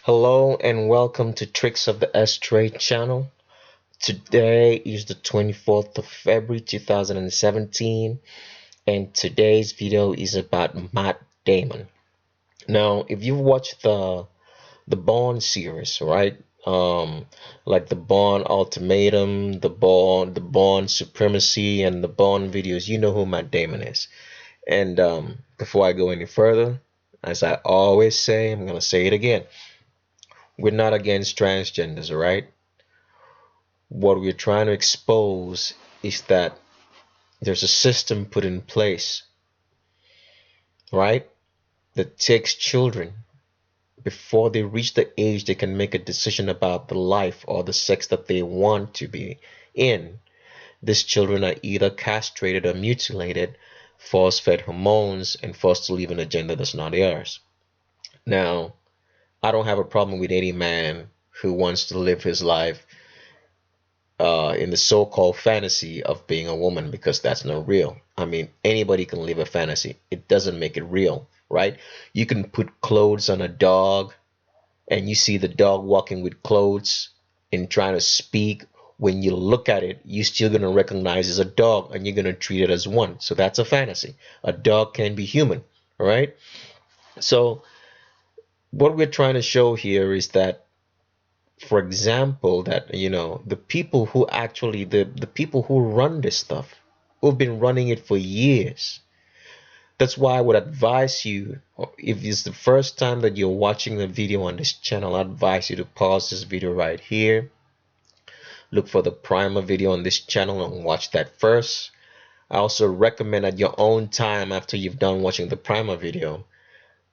Hello and welcome to Tricks of the S-Trade channel. Today is the 24th of February 2017 and today's video is about Matt Damon. Now, if you've watched the Bond series, right? Like the Bond Ultimatum, the Bond Supremacy, and the Bond videos, you know who Matt Damon is. And before I go any further, as I always say, I'm gonna say it again. We're not against transgenders, all right? What we're trying to expose is that there's a system put in place, right, that takes children before they reach the age they can make a decision about the life or the sex that they want to be in. These children are either castrated or mutilated, force fed hormones, and forced to live in a gender that's not theirs. Now, I don't have a problem with any man who wants to live his life in the so-called fantasy of being a woman, because that's not real. I mean, anybody can live a fantasy. It doesn't make it real, right? You can put clothes on a dog and you see the dog walking with clothes and trying to speak. When you look at it, you're still going to recognize it's a dog and you're going to treat it as one. So that's a fantasy. A dog can be human, all right? So what we're trying to show here is that, for example, that the people who actually the people who run this stuff, who've been running it for years. That's why I would advise you, if it's the first time that you're watching the video on this channel, I advise you to pause this video right here, look for the primer video on this channel and watch that first. I also recommend at your own time, after you've done watching the primer video,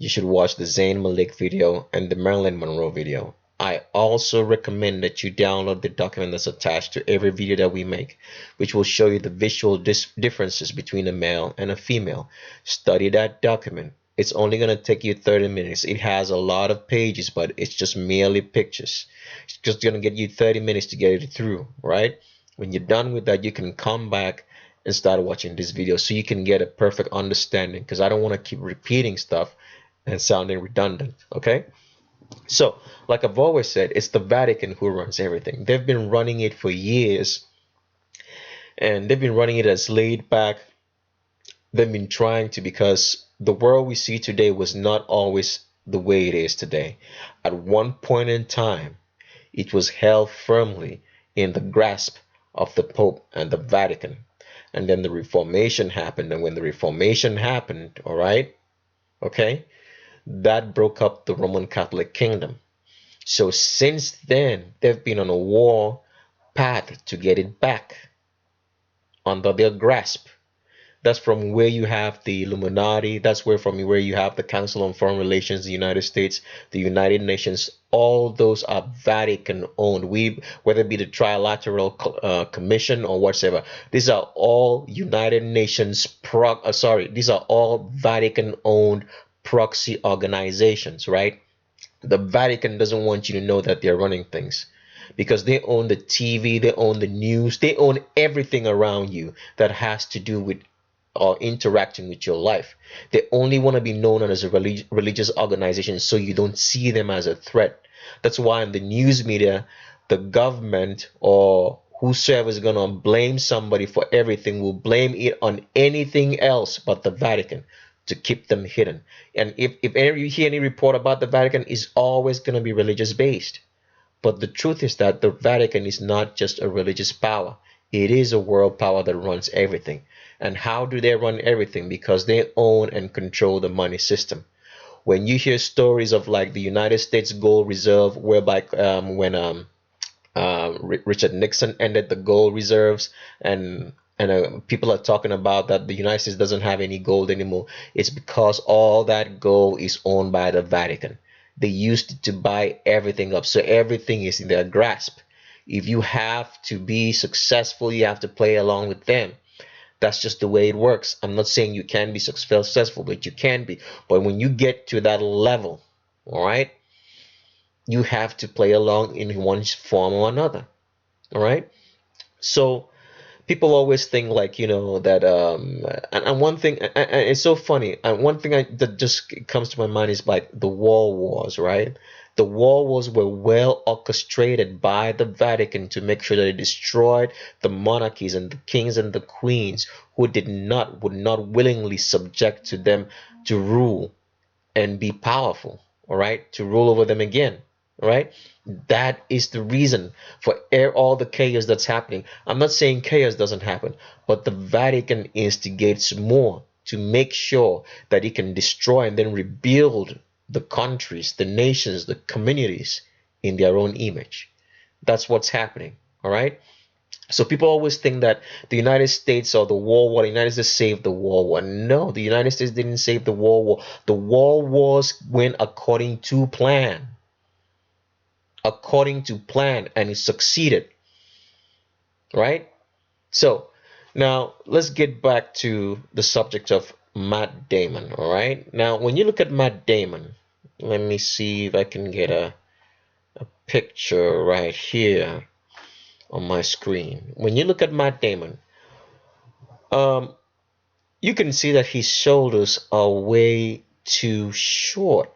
you should watch the Zayn Malik video and the Marilyn Monroe video. I also recommend that you download the document that's attached to every video that we make, which will show you the visual differences between a male and a female. Study that document. It's only going to take you 30 minutes. It has a lot of pages, but it's just merely pictures. It's just going to get you 30 minutes to get it through, right? When you're done with that, you can come back and start watching this video so you can get a perfect understanding, because I don't want to keep repeating stuff and sounding redundant, okay? So, like I've always said, it's the Vatican who runs everything. They've been running it for years, and they've been running it as laid back. They've been trying to, because the world we see today was not always the way it is today. At one point in time, it was held firmly in the grasp of the Pope and the Vatican. And then the Reformation happened, and when the Reformation happened, all right, okay, that broke up the Roman Catholic kingdom. So since then, they've been on a war path to get it back under their grasp. That's from where you have the Illuminati. That's from where you have the Council on Foreign Relations, the United States, the United Nations. All those are Vatican owned. Whether it be the Trilateral Commission or whatever, these are all United Nations these are all Vatican owned proxy organizations, right? The Vatican doesn't want you to know that they're running things, because they own the TV, they own the news, they own everything around you that has to do with or interacting with your life. They only want to be known as a religious organization, so you don't see them as a threat. That's why in the news media, the government or whosoever is going to blame somebody for everything will blame it on anything else but the Vatican, to keep them hidden. And if you hear any report about the Vatican, it's always going to be religious based. But the truth is that the Vatican is not just a religious power. It is a world power that runs everything. And how do they run everything? Because they own and control the money system. When you hear stories of like the United States gold reserve, whereby when Richard Nixon ended the gold reserves, and people are talking about that the United States doesn't have any gold anymore, it's because all that gold is owned by the Vatican. They used it to buy everything up, so everything is in their grasp. If you have to be successful, you have to play along with them. That's just the way it works. I'm not saying you can be successful, but you can be. But when you get to that level, all right, you have to play along in one form or another. All right. So people always think like that and one thing, and it's so funny, and one thing that just comes to my mind is like the wars, right? The war wars were well orchestrated by the Vatican to make sure that it destroyed the monarchies and the kings and the queens who would not willingly subject to them to rule and be powerful, all right, to rule over them again, all right. That is the reason for all the chaos that's happening. I'm not saying chaos doesn't happen, but the Vatican instigates more to make sure that it can destroy and then rebuild the countries, the nations, the communities in their own image. That's what's happening, all right. So people always think that the United States or the World War, the United States saved the World War. No, the United States didn't save the World War. The World Wars went according to plan, and it succeeded, right? So now let's get back to the subject of Matt Damon, all right? Now, when you look at Matt Damon, let me see if I can get a picture right here on my screen. When you look at Matt Damon, um, you can see that his shoulders are way too short.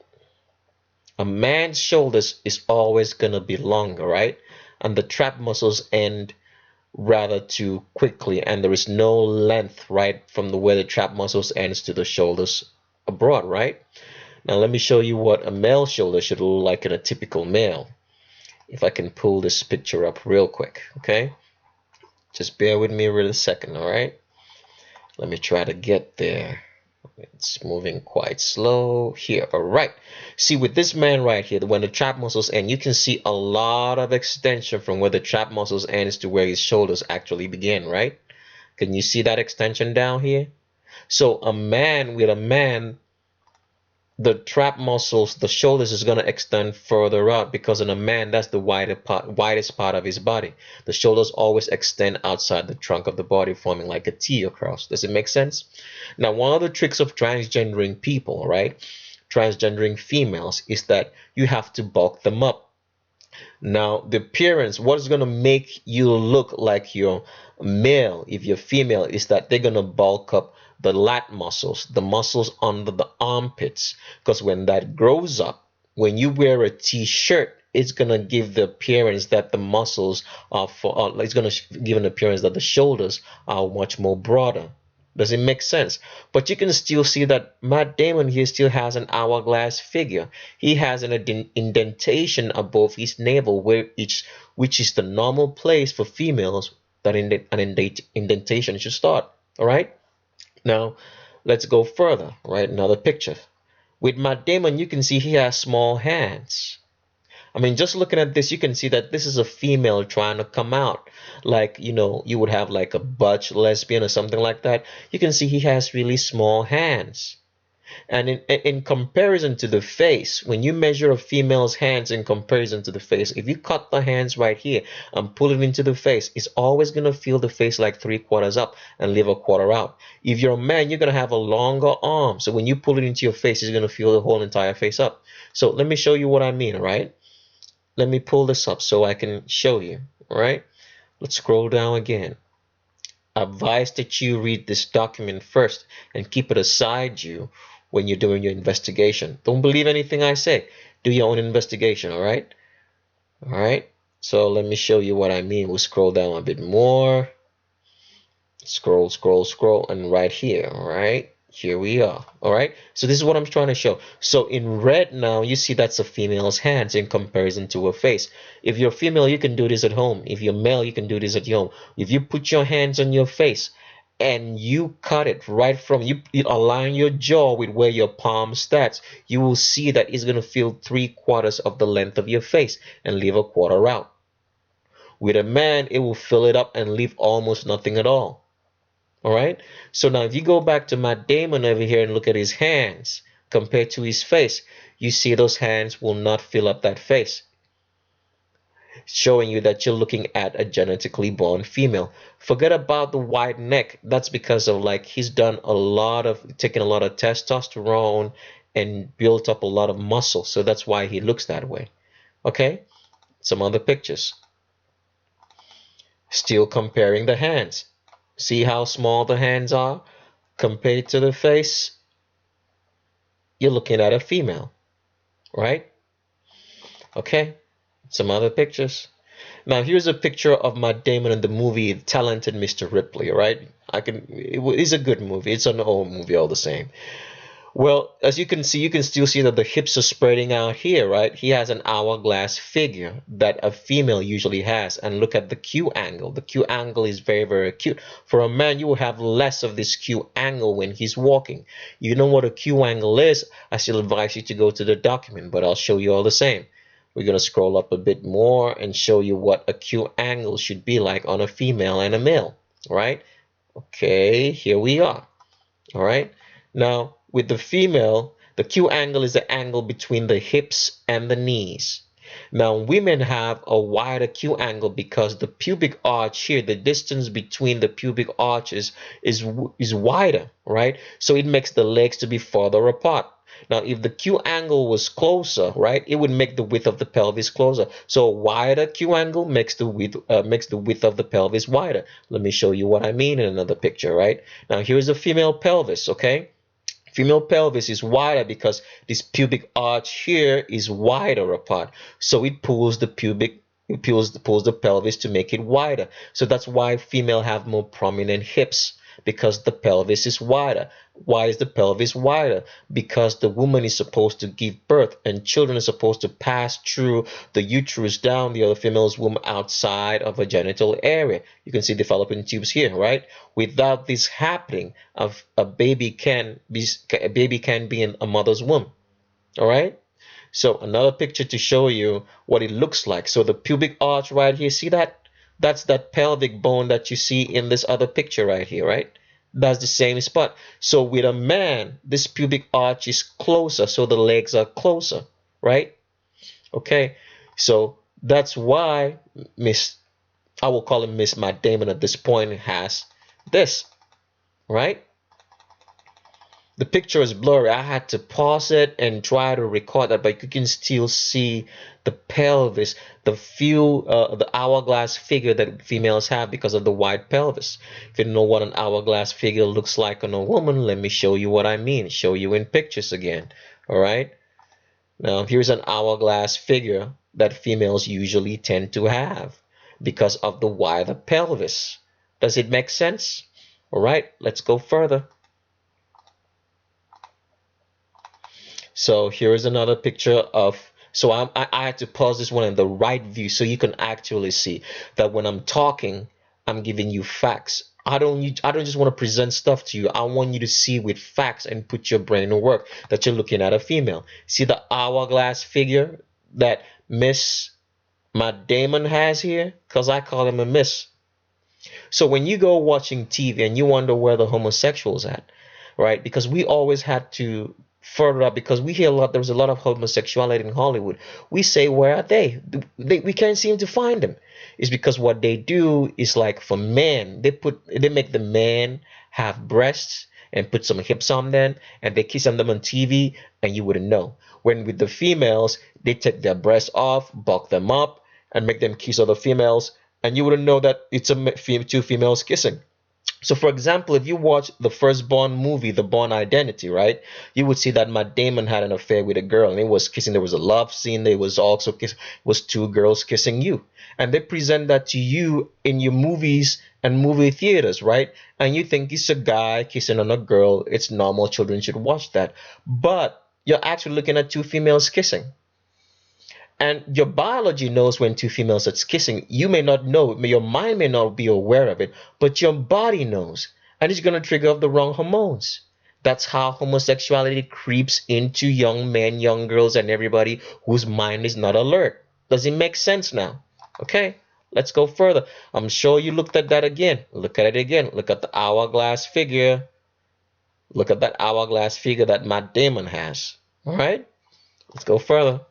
A man's shoulders is always gonna be longer, right? And the trap muscles end rather too quickly, and there is no length, right, from the where the trap muscles ends to the shoulders abroad, right? Now let me show you what a male shoulder should look like in a typical male. If I can pull this picture up real quick, okay? Just bear with me a second, all right? Let me try to get there. It's moving quite slow here. All right. See, with this man right here, when the trap muscles end, you can see a lot of extension from where the trap muscles ends to where his shoulders actually begin, right? Can you see that extension down here? So a man, the trap muscles, the shoulders is going to extend further out, because in a man, that's the widest part of his body. The shoulders always extend outside the trunk of the body, forming like a T across. Does it make sense? Now, one of the tricks of transgendering people, right? Transgendering females, is that you have to bulk them up. Now, the appearance, what is going to make you look like you're male if you're female, is that they're going to bulk up the lat muscles, the muscles under the armpits. Because when that grows up, when you wear a t-shirt, it's going to give the appearance that the muscles are it's going to give an appearance that the shoulders are much more broader. Does it make sense? But you can still see that Matt Damon here still has an hourglass figure. He has an indentation above his navel, which is the normal place for females that an indentation should start. All right. Now, let's go further. Right. Another picture. With Matt Damon, you can see he has small hands. I mean, just looking at this, you can see that this is a female trying to come out. Like, you would have like a butch lesbian or something like that. You can see he has really small hands. And in comparison to the face, when you measure a female's hands in comparison to the face, if you cut the hands right here and pull it into the face, it's always going to feel the face like 3/4 up and leave a quarter out. If you're a man, you're going to have a longer arm. So when you pull it into your face, it's going to feel the whole entire face up. So let me show you what I mean, all right? Let me pull this up so I can show you, all right? Let's scroll down again. I advise that you read this document first and keep it aside you when you're doing your investigation. Don't believe anything I say. Do your own investigation, all right? All right? So let me show you what I mean. We'll scroll down a bit more. Scroll, scroll, scroll, and right here, all right? Here we are. All right, so this is what I'm trying to show. So in red now, you see that's a female's hands in comparison to her face. If you're female, you can do this at home. If you're male, you can do this at home. If you put your hands on your face and you cut it right from you align your jaw with where your palm starts, you will see that it's going to fill 3/4 of the length of your face and leave a quarter out. With a man, it will fill it up and leave almost nothing at all. All right. So now if you go back to Matt Damon over here and look at his hands compared to his face, you see those hands will not fill up that face, showing you that you're looking at a genetically born female. Forget about the wide neck. That's because of like he's done taken a lot of testosterone and built up a lot of muscle. So that's why he looks that way. Okay. Some other pictures. Still comparing the hands. See how small the hands are compared to the face? You're looking at a female, right? Okay, some other pictures. Now here's a picture of Matt Damon in the movie Talented Mr. Ripley. Right? It's a good movie. It's an old movie all the same. Well, as you can see, you can still see that the hips are spreading out here, right? He has an hourglass figure that a female usually has. And look at the Q angle. The Q angle is very, very acute. For a man, you will have less of this Q angle when he's walking. You know what a Q angle is? I still advise you to go to the document, but I'll show you all the same. We're going to scroll up a bit more and show you what a Q angle should be like on a female and a male, right? Okay, here we are. All right. Now, with the female, the Q angle is the angle between the hips and the knees. Now, women have a wider Q angle because the pubic arch here, the distance between the pubic arches is wider, right? So it makes the legs to be farther apart. Now, if the Q angle was closer, right, it would make the width of the pelvis closer. So a wider Q angle makes the width of the pelvis wider. Let me show you what I mean in another picture, right? Now, here's a female pelvis, okay? Female pelvis is wider because this pubic arch here is wider apart. So it pulls the pelvis to make it wider. So that's why female have more prominent hips, because the pelvis is wider. Why is the pelvis wider? Because the woman is supposed to give birth and children are supposed to pass through the uterus down the other female's womb outside of a genital area. You can see the fallopian tubes here, right? Without this happening, a baby can be in a mother's womb. All right? So another picture to show you what it looks like. So the pubic arch right here, see that? That's that pelvic bone that you see in this other picture right here, right? That's the same spot. So with a man, this pubic arch is closer, so the legs are closer, right? Okay, so that's why I will call him Miss Matt Damon at this point, has this, right? The picture is blurry. I had to pause it and try to record that, but you can still see the pelvis, the hourglass figure that females have because of the wide pelvis. If you don't know what an hourglass figure looks like on a woman, let me show you what I mean. Show you in pictures again. All right. Now here's an hourglass figure that females usually tend to have because of the wider pelvis. Does it make sense? All right. Let's go further. So here is another picture of, so I had to pause this one in the right view so you can actually see that when I'm talking, I'm giving you facts. I don't just want to present stuff to you. I want you to see with facts and put your brain to work that you're looking at a female. See the hourglass figure that Miss Matt Damon has here? Because I call him a miss. So when you go watching TV and you wonder where the homosexuals at, right? Because we always had to further up, because we hear there's a lot of homosexuality in Hollywood. We say, where are they? We can't seem to find them. It's because what they do is, like, for men, they make the man have breasts and put some hips on them and they kiss on them on TV and you wouldn't know. When with the females, they take their breasts off, bulk them up and make them kiss other females, and you wouldn't know that it's two females kissing. So, for example, if you watch the first Bond movie, The Bond Identity, right, you would see that Matt Damon had an affair with a girl, and it was kissing. There was a love scene. There was also was two girls kissing you, and they present that to you in your movies and movie theaters, right? And you think it's a guy kissing on a girl. It's normal. Children should watch that, but you're actually looking at two females kissing. And your biology knows when two females are kissing. You may not know, your mind may not be aware of it, but your body knows. And it's going to trigger off the wrong hormones. That's how homosexuality creeps into young men, young girls, and everybody whose mind is not alert. Does it make sense now? Okay, let's go further. I'm sure you looked at that again. Look at it again. Look at the hourglass figure. Look at that hourglass figure that Matt Damon has. All right, let's go further.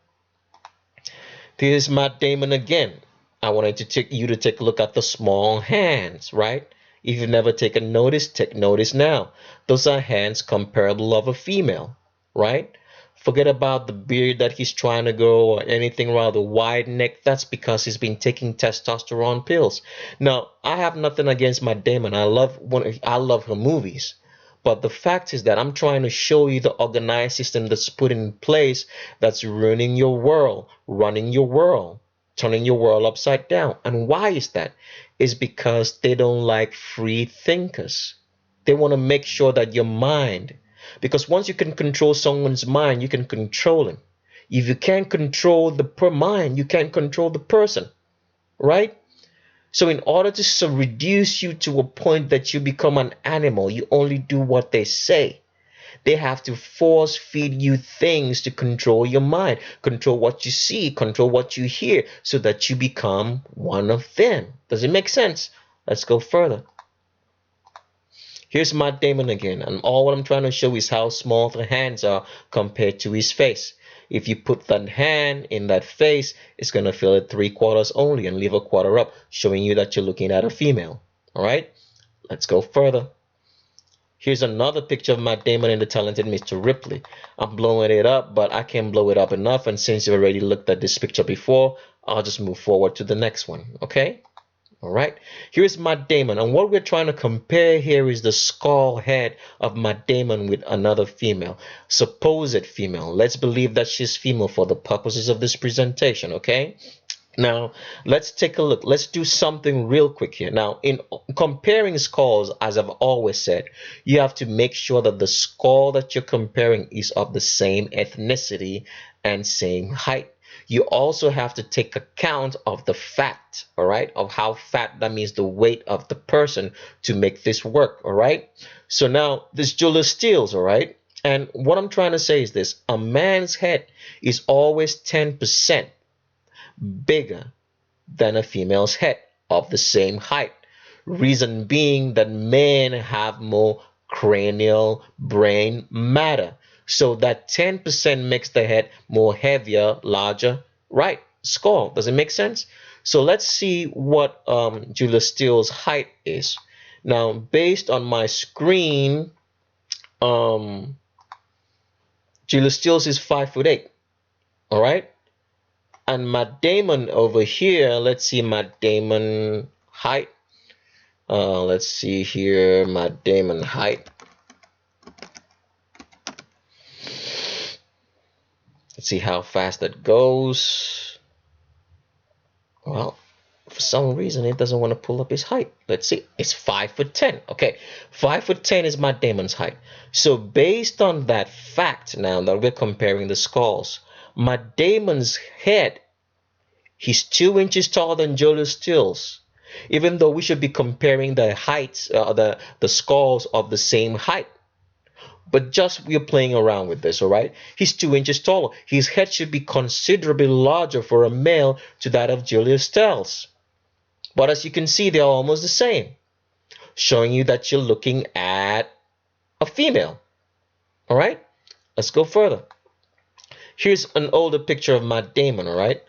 Here's Matt Damon again. I wanted to take you to take a look at the small hands, right? If you've never taken notice, take notice now. Those are hands comparable of a female, right? Forget about the beard that he's trying to grow or anything rather wide neck. That's because he's been taking testosterone pills. Now, I have nothing against Matt Damon. I love her movies. But the fact is that I'm trying to show you the organized system that's put in place that's ruining your world, running your world, turning your world upside down. And why is that? It's because they don't like free thinkers. They want to make sure that your mind, because once you can control someone's mind, you can control him. If you can't control the mind, you can't control the person, right? So in order to reduce you to a point that you become an animal, you only do what they say. They have to force feed you things to control your mind, control what you see, control what you hear, so that you become one of them. Does it make sense? Let's go further. Here's Matt Damon again, and all what I'm trying to show is how small the hands are compared to his face. If you put that hand in that face, it's going to fill it 3/4 only and leave a quarter up, showing you that you're looking at a female. All right, let's go further. Here's another picture of Matt Damon and the talented Mr. Ripley. I'm blowing it up, but I can't blow it up enough, and since you've already looked at this picture before, I'll just move forward to the next one, okay? All right, here's Matt Damon, and what we're trying to compare here is the skull head of Matt Damon with another female, supposed female. Let's believe that she's female for the purposes of this presentation, okay? Now, let's take a look. Let's do something real quick here. Now, in comparing skulls, as I've always said, you have to make sure that the skull that you're comparing is of the same ethnicity and same height. You also have to take account of the fat, all right, of how fat, that means the weight of the person, to make this work, all right? So now this Julia Stiles, all right? And what I'm trying to say is this: a man's head is always 10% bigger than a female's head of the same height. Reason being that men have more cranial brain matter. So that 10% makes the head more heavier, larger, right? Skull. Does it make sense? So let's see what Julia Stiles' height is. Now, based on my screen, Julia Stiles is 5'8". All right. And Matt Damon over here, let's see Matt Damon height. Let's see here, Matt Damon height. Let's see how fast that goes. Well, for some reason it doesn't want to pull up his height. Let's see. It's 5'10". Okay, 5'10" is Matt Damon's height. So based on that fact, now that we're comparing the skulls, Matt Damon's head, he's 2 inches taller than Julia Stiles. Even though we should be comparing the heights, the skulls of the same height. But just we're playing around with this, all right? He's 2 inches taller. His head should be considerably larger for a male to that of Julia Stiles. But as you can see, they're almost the same, showing you that you're looking at a female. All right? Let's go further. Here's an older picture of Matt Damon, all right?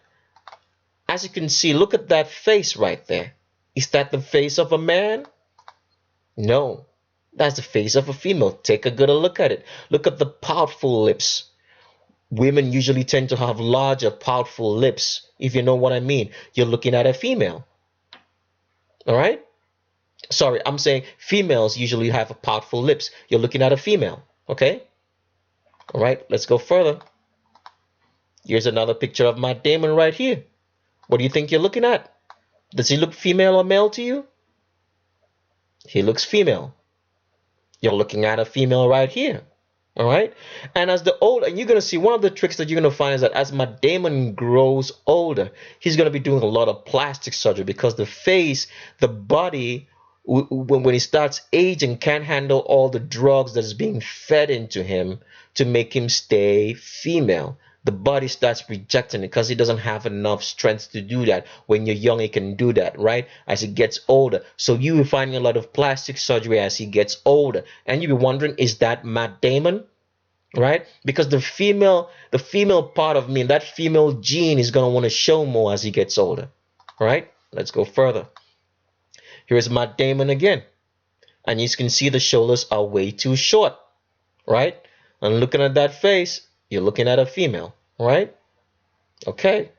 As you can see, look at that face right there. Is that the face of a man? No. That's the face of a female. Take a good look at it. Look at the powerful lips. Women usually tend to have larger, powerful lips, if you know what I mean. You're looking at a female. All right? Sorry, I'm saying females usually have powerful lips. You're looking at a female. Okay? All right, let's go further. Here's another picture of Matt Damon right here. What do you think you're looking at? Does he look female or male to you? He looks female. You're looking at a female right here. All right. And as and you're going to see one of the tricks that you're going to find is that as Matt Damon grows older, he's going to be doing a lot of plastic surgery because the face, the body, when he starts aging, can't handle all the drugs that's being fed into him to make him stay female. The body starts rejecting it because he doesn't have enough strength to do that. When you're young, he can do that, right? As he gets older. So you will find a lot of plastic surgery as he gets older. And you'll be wondering, is that Matt Damon? Right? Because the female part of me, that female gene is going to want to show more as he gets older. All right? Let's go further. Here's Matt Damon again. And you can see the shoulders are way too short. Right? And looking at that face, you're looking at a female, right? Okay.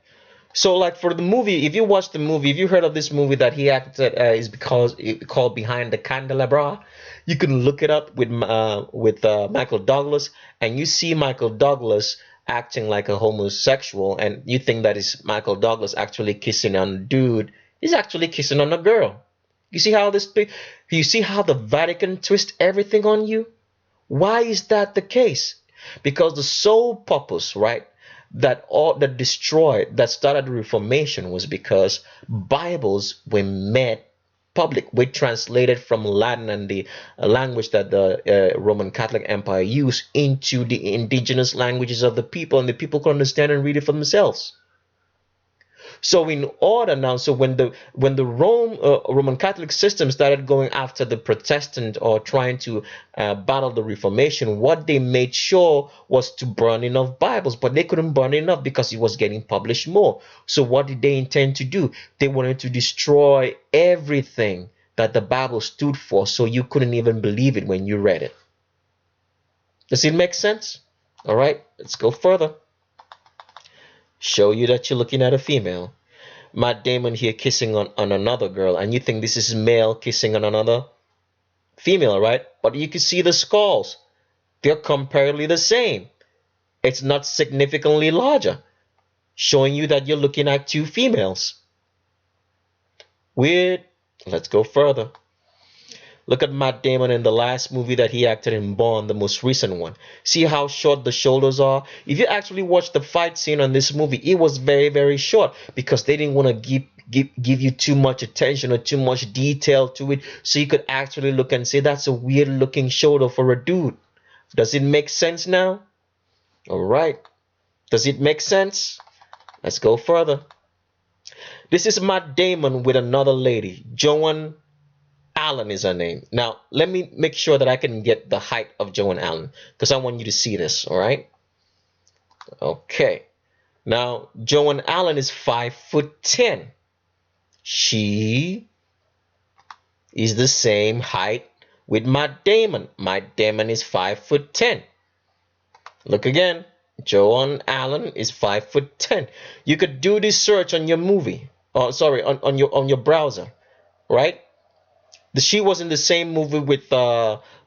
So, like for the movie, if you watch the movie, if you heard of this movie that he acted, is because it called Behind the Candelabra, you can look it up with Michael Douglas, and you see Michael Douglas acting like a homosexual, and you think that is Michael Douglas actually kissing on a dude. He's actually kissing on a girl. You see how you see how the Vatican twist everything on you? Why is that the case? Because the sole purpose, right, that destroyed, that started the Reformation was because Bibles were made public, were translated from Latin and the language that the Roman Catholic Empire used into the indigenous languages of the people, and the people could understand and read it for themselves. So in order now, so when the Roman Catholic system started going after the Protestant or trying to battle the Reformation, what they made sure was to burn enough Bibles, but they couldn't burn enough because it was getting published more. So what did they intend to do? They wanted to destroy everything that the Bible stood for, so you couldn't even believe it when you read it. Does it make sense? All right, let's go further. Show you that you're looking at a female. Matt Damon here kissing on another girl, and you think this is male kissing on another female, right? But you can see the skulls. They're comparably the same. It's not significantly larger, showing you that you're looking at two females. Weird. Let's go further. Look at Matt Damon in the last movie that he acted in, Bond, the most recent one. See how short the shoulders are? If you actually watch the fight scene on this movie, it was very, very short because they didn't want to give you too much attention or too much detail to it, so you could actually look and say that's a weird looking shoulder for a dude. Does it make sense now? All right. Does it make sense? Let's go further. This is Matt Damon with another lady, Joan Allen is her name. Now, let me make sure that I can get the height of Joan Allen because I want you to see this, all right? Okay. Now, Joan Allen is 5'10". She is the same height with Matt Damon. Matt Damon is 5'10". Look again. Joan Allen is 5'10". You could do this search on your movie. Oh, sorry, on your browser, right? She was in the same movie with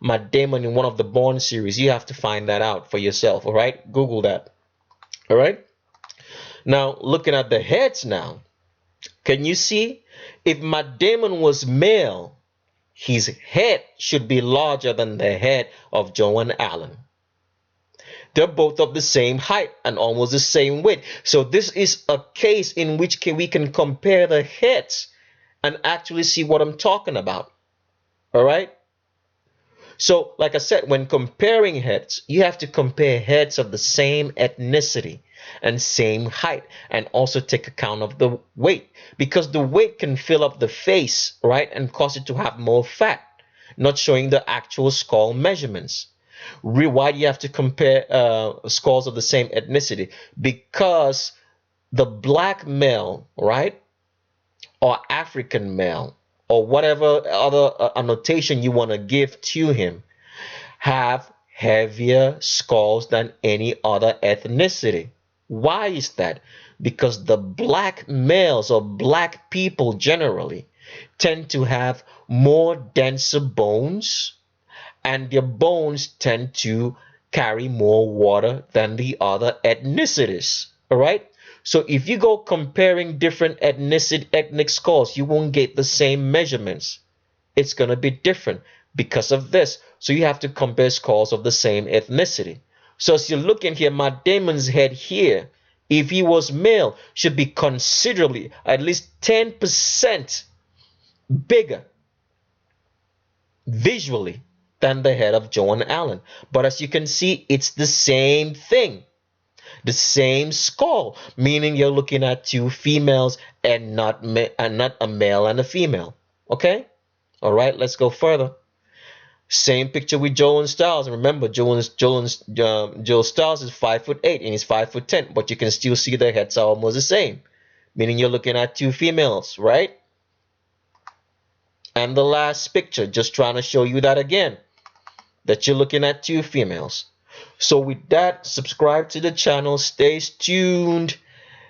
Matt Damon in one of the Bourne series. You have to find that out for yourself, all right? Google that, all right? Now, looking at the heads now, can you see? If Matt Damon was male, his head should be larger than the head of Joan Allen. They're both of the same height and almost the same weight. So this is a case in which we can compare the heads and actually see what I'm talking about. All right. So, like I said, when comparing heads, you have to compare heads of the same ethnicity and same height, and also take account of the weight, because the weight can fill up the face, right, and cause it to have more fat, not showing the actual skull measurements. Why do you have to compare skulls of the same ethnicity? Because the black male, right, or African male, or whatever other annotation you want to give to him, have heavier skulls than any other ethnicity. Why is that? Because the black males or black people generally tend to have more denser bones, and their bones tend to carry more water than the other ethnicities. All right? So if you go comparing different ethnic skulls, you won't get the same measurements. It's going to be different because of this. So you have to compare skulls of the same ethnicity. So as you're looking here, Matt Damon's head here, if he was male, should be considerably, at least 10% bigger visually than the head of Joan Allen. But as you can see, it's the same thing. The same skull, meaning you're looking at two females and not a male and a female. Okay? All right, let's go further. Same picture with Joel Stiles. Remember, Joel Stiles is 5'8" and he's 5'10", but you can still see their heads are almost the same, meaning you're looking at two females, right? And the last picture, just trying to show you that again, that you're looking at two females. So with that, subscribe to the channel, stay tuned,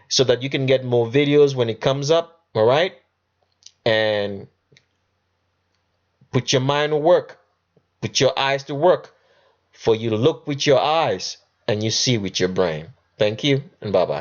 so that you can get more videos when it comes up. All right, and put your mind to work, put your eyes to work, for you look with your eyes and you see with your brain. Thank you, and bye bye.